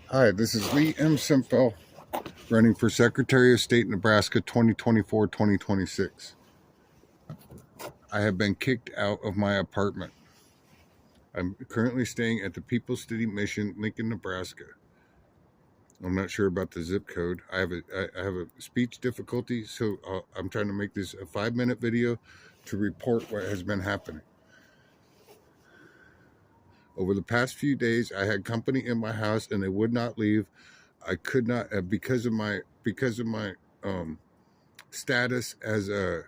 Hi, this is Lee M Cimfel, running for Secretary of State, Nebraska 2024-2026. I have been kicked out of my apartment. I'm currently staying at the People's City Mission, Lincoln, Nebraska. I'm not sure about the zip code. I have a speech difficulty, so I'm trying to make this a 5-minute video to report what has been happening. Over the past few days, I had company in my house and they would not leave. I could not because of my um, status as a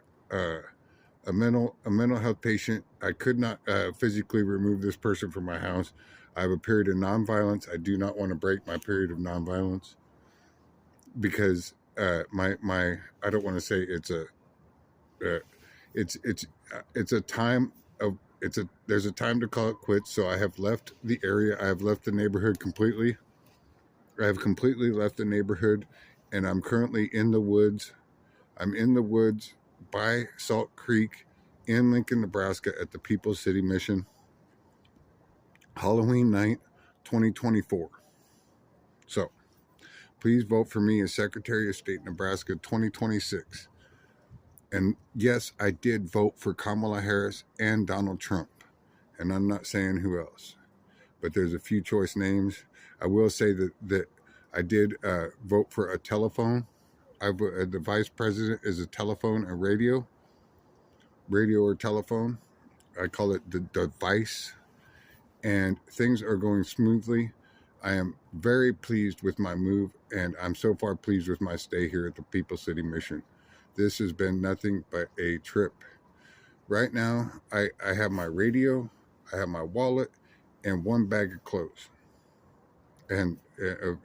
mental health patient. I could not physically remove this person from my house. I have a period of nonviolence. I do not want to break my period of nonviolence because my I don't want to say it's a uh, it's a time of there's a time to call it quits. So I have left the area. I have left the neighborhood completely. I have completely left the neighborhood, and I'm currently in the woods. I'm in the woods by Salt Creek in Lincoln, Nebraska at the People's City Mission. Halloween night 2024. So please vote for me as Secretary of State, Nebraska 2026. And yes, I did vote for Kamala Harris and Donald Trump. And I'm not saying who else, but there's a few choice names. I will say that I did vote for a telephone. The vice president is a telephone and radio or telephone. I call it the device, and things are going smoothly. I am very pleased with my move, and I'm so far pleased with my stay here at the People's City Mission. This has been nothing but a trip. Right now, I have my radio, I have my wallet, and one bag of clothes, and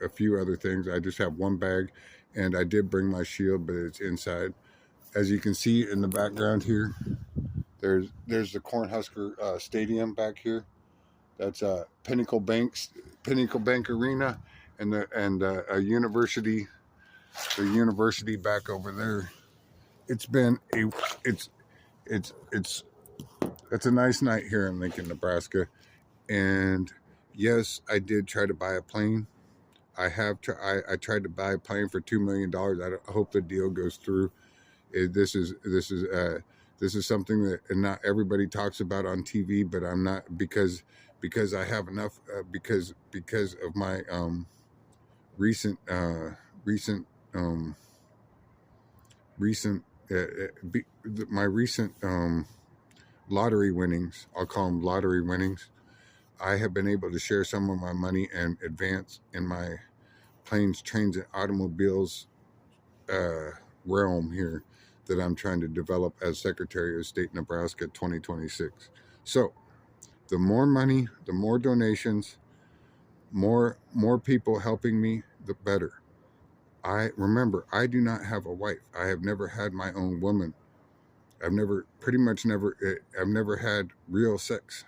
a few other things. I just have one bag, and I did bring my shield, but it's inside. As you can see in the background here, there's the Cornhusker Stadium back here. That's Pinnacle Bank Arena, and a university, the university back over there. It's been a it's it's it's a nice night here in Lincoln, Nebraska. And yes, I did try to buy a plane. I tried to buy a plane for $2 million. I hope the deal goes through. This is something that not everybody talks about on TV, but I'm not because I have enough because of my recent recent um, recent be, my recent lottery winnings. I'll call them lottery winnings. I have been able to share some of my money and advance in my planes, trains, and automobiles uh, realm here that I'm trying to develop as Secretary of State, Nebraska 2026. So the more money, the more donations, more people helping me, the better. I remember I do not have a wife. I have never had my own woman. I've never had real sex.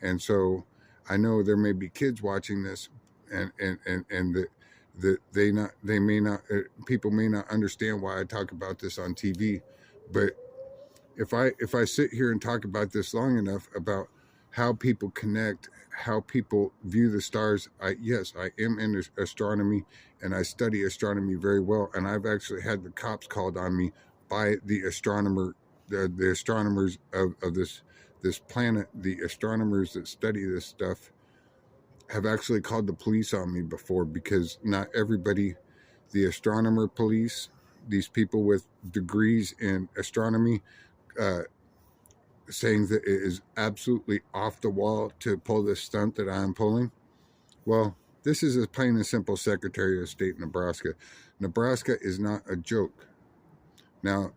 And so I know there may be kids watching this, and that they may not people may not understand why I talk about this on TV, but if I sit here and talk about this long enough about how people connect, how people view the stars, yes, I am in astronomy, and I study astronomy very well, and I've actually had the cops called on me by the astronomers of this planet. The astronomers that study this stuff have actually called the police on me before, because not everybody, the astronomer police, these people with degrees in astronomy, uh, saying that it is absolutely off the wall to pull this stunt that I'm pulling. Well, this is a plain and simple Secretary of State, Nebraska. Nebraska is not a joke. Now,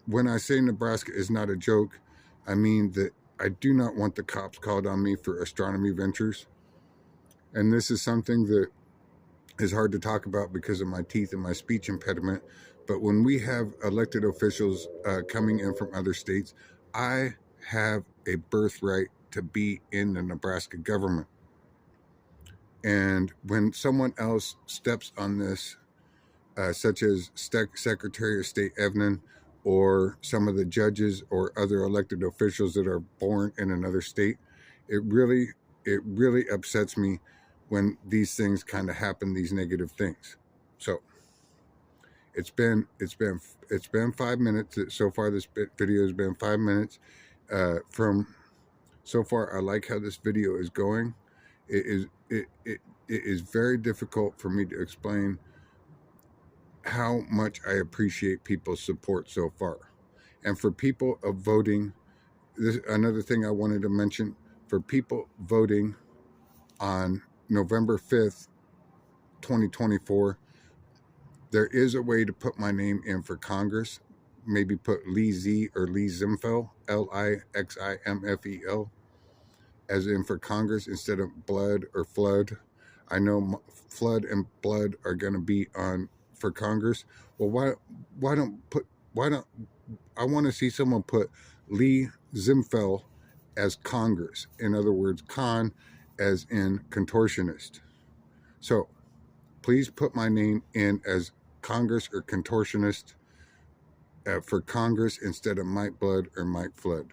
when I say Nebraska is not a joke, I mean that I do not want the cops called on me for astronomy ventures. And this is something that is hard to talk about because of my teeth and my speech impediment. But when we have elected officials coming in from other states, I have a birthright to be in the Nebraska government. And when someone else steps on this, such as Secretary of State Evnen, or some of the judges or other elected officials that are born in another state, it really upsets me, when these things kind of happen, these negative things. So it's been 5 minutes so far. This video has been 5 minutes from so far. I like how this video is going. It is very difficult for me to explain how much I appreciate people's support so far. And for people of voting, this another thing I wanted to mention, for people voting on November 5th, 2024, there is a way to put my name in for Congress. Maybe put Lee Z or Lee Cimfel, Liximfel, as in for Congress instead of Blood or Flood. I know Flood and Blood are going to be on for Congress. Well, why don't I want to see someone put Lee Cimfel as Congress. In other words, con as in contortionist. So please put my name in as Congress or contortionist for Congress instead of Mike Blood or Mike Flood.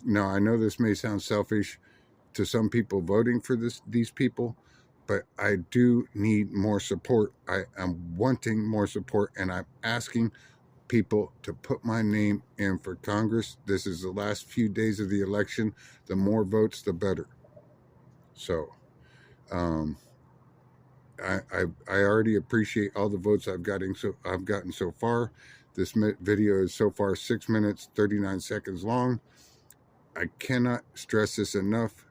Now, I know this may sound selfish to some people voting for these people, but I do need more support. I am wanting more support, and I'm asking people to put my name in for Congress. This is the last few days of the election. The more votes, the better. So, I already appreciate all the votes I've gotten so far. This video is so far 6 minutes 39 seconds long. I cannot stress this enough.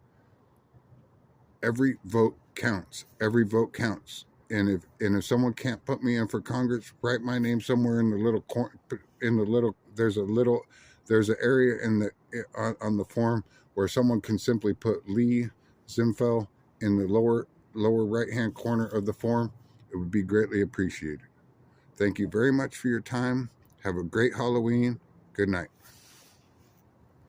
Every vote counts. Every vote counts. And if someone can't put me in for Congress, write my name somewhere in the little corner. There's an area on the form where someone can simply put Lee Cimfel in the lower right hand corner of the form. It would be greatly appreciated. Thank you very much for your time. Have a great Halloween. Good night.